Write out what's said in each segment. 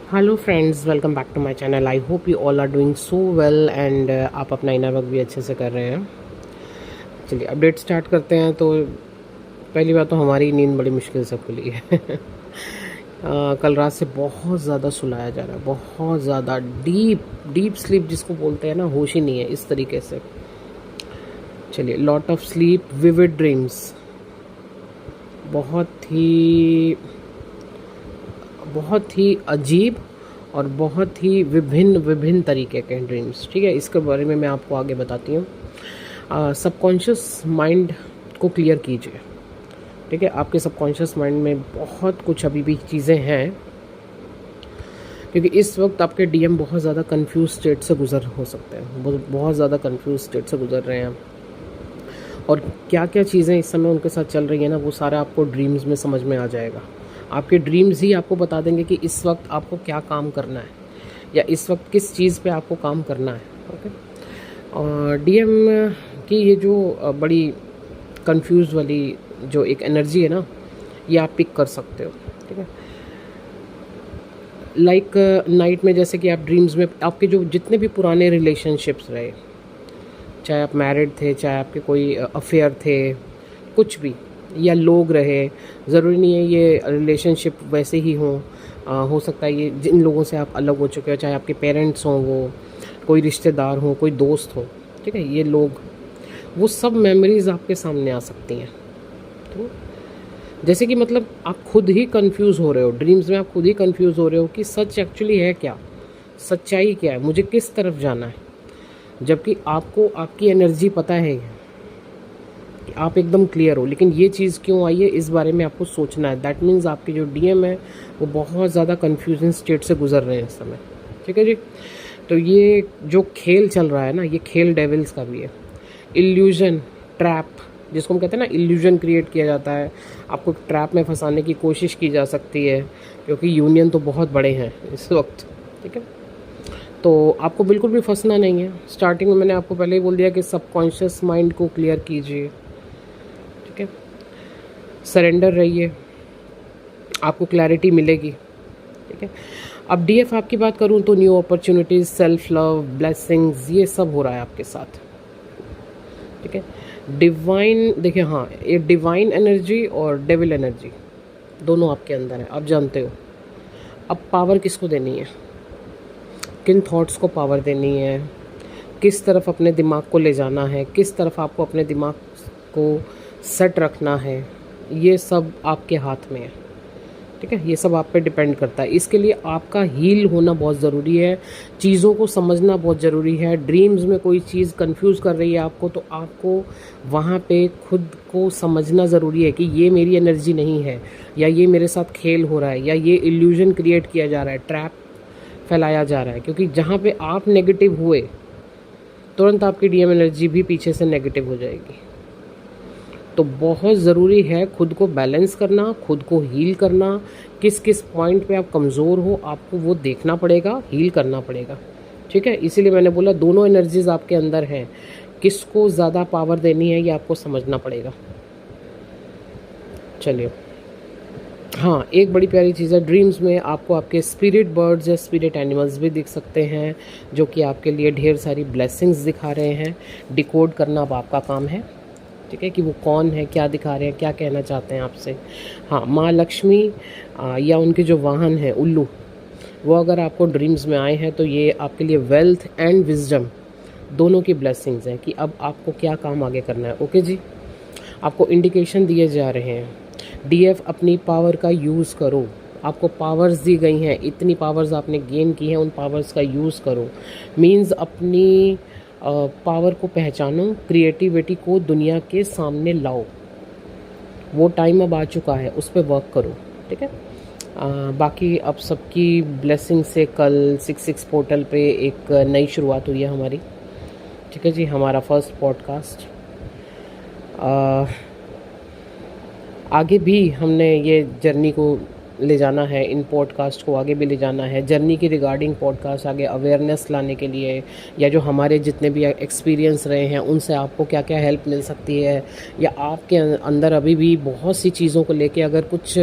Hello friends, welcome back to my channel. I hope you all are doing so well and आप अपना inner work भी अच्छे से कर रहे हैं। चलिए अपडेट स्टार्ट करते हैं। तो पहली बात तो हमारी नींद बड़ी मुश्किल से खुली है। कल रात से बहुत ज़्यादा सुलाया जा रहा है, बहुत ज़्यादा डीप डीप स्लीप जिसको बोलते हैं ना, होश ही नहीं है इस तरीके से। चलिए, lot of sleep, vivid dreams, बहुत ही अजीब और बहुत ही विभिन्न विभिन्न तरीके के ड्रीम्स। ठीक है, इसके बारे में मैं आपको आगे बताती हूँ। सबकॉन्शियस माइंड को क्लियर कीजिए। ठीक है, आपके सबकॉन्शियस माइंड में बहुत कुछ अभी भी चीज़ें हैं, क्योंकि इस वक्त आपके डीएम बहुत ज़्यादा कंफ्यूज स्टेट से गुजर हो सकते हैं, बहुत ज़्यादा कंफ्यूज स्टेट से गुजर रहे हैं। और क्या क्या चीज़ें इस समय उनके साथ चल रही है ना, वो सारा आपको ड्रीम्स में समझ में आ जाएगा। आपके ड्रीम्स ही आपको बता देंगे कि इस वक्त आपको क्या काम करना है या इस वक्त किस चीज़ पे आपको काम करना है। ओके, और डीएम की ये जो बड़ी कंफ्यूज वाली जो एक एनर्जी है ना, ये आप पिक कर सकते हो। ठीक है, लाइक नाइट में जैसे कि आप ड्रीम्स में आपके जो जितने भी पुराने रिलेशनशिप्स रहे, चाहे आप मैरिड थे, चाहे आपके कोई अफेयर थे, कुछ भी, या लोग रहे, ज़रूरी नहीं है ये रिलेशनशिप वैसे ही हों। हो सकता है ये जिन लोगों से आप अलग हो चुके हो, चाहे आपके पेरेंट्स हों, वो कोई रिश्तेदार हों, कोई दोस्त हो। ठीक है, ये लोग, वो सब मेमोरीज़ आपके सामने आ सकती हैं। तो जैसे कि मतलब आप खुद ही कंफ्यूज हो रहे हो, ड्रीम्स में आप खुद ही कंफ्यूज हो रहे हो कि सच एक्चुअली है क्या, सच्चाई क्या है, मुझे किस तरफ जाना है। जबकि आपको आपकी एनर्जी पता है कि आप एकदम क्लियर हो, लेकिन ये चीज़ क्यों आई है इस बारे में आपको सोचना है। दैट मीन्स आपके जो डीएम है वो बहुत ज़्यादा कन्फ्यूजन स्टेट से गुजर रहे हैं इस समय। ठीक है जी, तो ये जो खेल चल रहा है ना, ये खेल डेविल्स का भी है। इल्यूजन, ट्रैप, जिसको हम कहते हैं ना, इल्यूजन क्रिएट किया जाता है, आपको ट्रैप में फंसाने की कोशिश की जा सकती है, क्योंकि यूनियन तो बहुत बड़े हैं इस वक्त। ठीक है, तो आपको बिल्कुल भी फंसना नहीं है। स्टार्टिंग में मैंने आपको पहले ही बोल दिया कि सबकॉन्शियस माइंड को क्लियर कीजिए। ठीक है, सरेंडर रहिए, आपको क्लैरिटी मिलेगी। ठीक है, अब डीएफ आपकी बात करूं तो new opportunities, self love, blessings, ये सब हो रहा है आपके साथ। ठीक है, डिवाइन, देखिए हाँ, ये डिवाइन एनर्जी और डेविल एनर्जी दोनों आपके अंदर है, आप जानते हो। अब पावर किसको देनी है, किन थॉट्स को पावर देनी है, किस तरफ अपने दिमाग को ले जाना है, किस तरफ आपको अपने दिमाग को सेट रखना है, ये सब आपके हाथ में है। ठीक है, ये सब आप पे डिपेंड करता है। इसके लिए आपका हील होना बहुत ज़रूरी है, चीज़ों को समझना बहुत ज़रूरी है। ड्रीम्स में कोई चीज़ कंफ्यूज कर रही है आपको, तो आपको वहाँ पे खुद को समझना ज़रूरी है कि ये मेरी एनर्जी नहीं है, या ये मेरे साथ खेल हो रहा है, या ये इल्यूजन क्रिएट किया जा रहा है, ट्रैप फैलाया जा रहा है। क्योंकि जहाँ पे आप नेगेटिव हुए, तुरंत आपकी डीएम एनर्जी भी पीछे से नेगेटिव हो जाएगी। तो बहुत ज़रूरी है खुद को बैलेंस करना, खुद को हील करना। किस किस पॉइंट पे आप कमज़ोर हो, आपको वो देखना पड़ेगा, हील करना पड़ेगा। ठीक है, इसीलिए मैंने बोला दोनों एनर्जीज़ आपके अंदर हैं, किसको ज़्यादा पावर देनी है ये आपको समझना पड़ेगा। चलिए, हाँ, एक बड़ी प्यारी चीज़ है, ड्रीम्स में आपको आपके स्पिरिट बर्ड्स या स्पिरिट एनिमल्स भी दिख सकते हैं, जो कि आपके लिए ढेर सारी ब्लेसिंग्स दिखा रहे हैं। डिकोड करना अब आपका काम है। ठीक है, कि वो कौन है, क्या दिखा रहे हैं, क्या कहना चाहते हैं आपसे। हाँ, माँ लक्ष्मी या उनके जो वाहन हैं उल्लू, वो अगर आपको ड्रीम्स में आए हैं तो ये आपके लिए वेल्थ एंड विजडम दोनों की ब्लेसिंग्स हैं कि अब आपको क्या काम आगे करना है। ओके जी, आपको इंडिकेशन दिए जा रहे हैं। डीएफ, अपनी पावर का यूज़ करो, आपको पावर्स दी गई हैं, इतनी पावर्स आपने गेन की हैं, उन पावर्स का यूज़ करो। मीन्स अपनी पावर को पहचानो, क्रिएटिविटी को दुनिया के सामने लाओ। वो टाइम अब आ चुका है, उस पर वर्क करो। ठीक है, बाकी अब सबकी ब्लेसिंग से कल 6/6 पोर्टल पे एक नई शुरुआत हुई है हमारी। ठीक है जी, हमारा फर्स्ट पॉडकास्ट। आगे भी हमने ये जर्नी को ले जाना है, इन पॉडकास्ट को आगे भी ले जाना है, जर्नी की रिगार्डिंग पॉडकास्ट आगे अवेयरनेस लाने के लिए, या जो हमारे जितने भी एक्सपीरियंस रहे हैं उनसे आपको क्या क्या हेल्प मिल सकती है, या आपके अंदर अभी भी बहुत सी चीज़ों को लेके अगर कुछ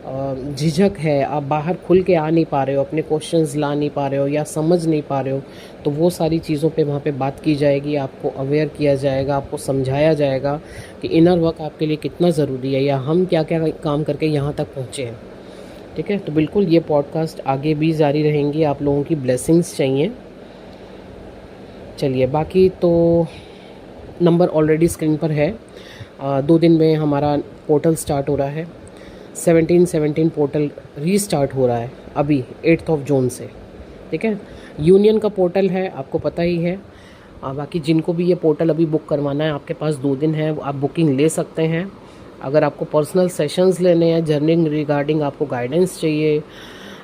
झिझक है, आप बाहर खुल के आ नहीं पा रहे हो, अपने क्वेश्चंस ला नहीं पा रहे हो या समझ नहीं पा रहे हो, तो वो सारी चीज़ों पे वहाँ पे बात की जाएगी, आपको अवेयर किया जाएगा, आपको समझाया जाएगा कि इनर वर्क आपके लिए कितना ज़रूरी है या हम क्या क्या काम करके यहाँ तक पहुँचे हैं। ठीक है, तो बिल्कुल ये पॉडकास्ट आगे भी जारी रहेंगी, आप लोगों की ब्लेसिंग्स चाहिए। चलिए, बाकी तो नंबर ऑलरेडी स्क्रीन पर है। 2 दिन में हमारा पोर्टल स्टार्ट हो रहा है। 17 पोर्टल रीस्टार्ट हो रहा है अभी 8 जून से। ठीक है, यूनियन का पोर्टल है, आपको पता ही है। बाकी जिनको भी ये पोर्टल अभी बुक करवाना है, आपके पास 2 दिन है, आप बुकिंग ले सकते हैं। अगर आपको पर्सनल सेशंस लेने हैं, जर्निंग रिगार्डिंग आपको गाइडेंस चाहिए,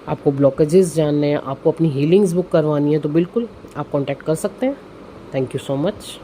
आपको ब्लॉकेजेस जानने हैं, आपको अपनी हीलिंग्स बुक करवानी है, तो बिल्कुल आप कॉन्टैक्ट कर सकते हैं। Thank you so much.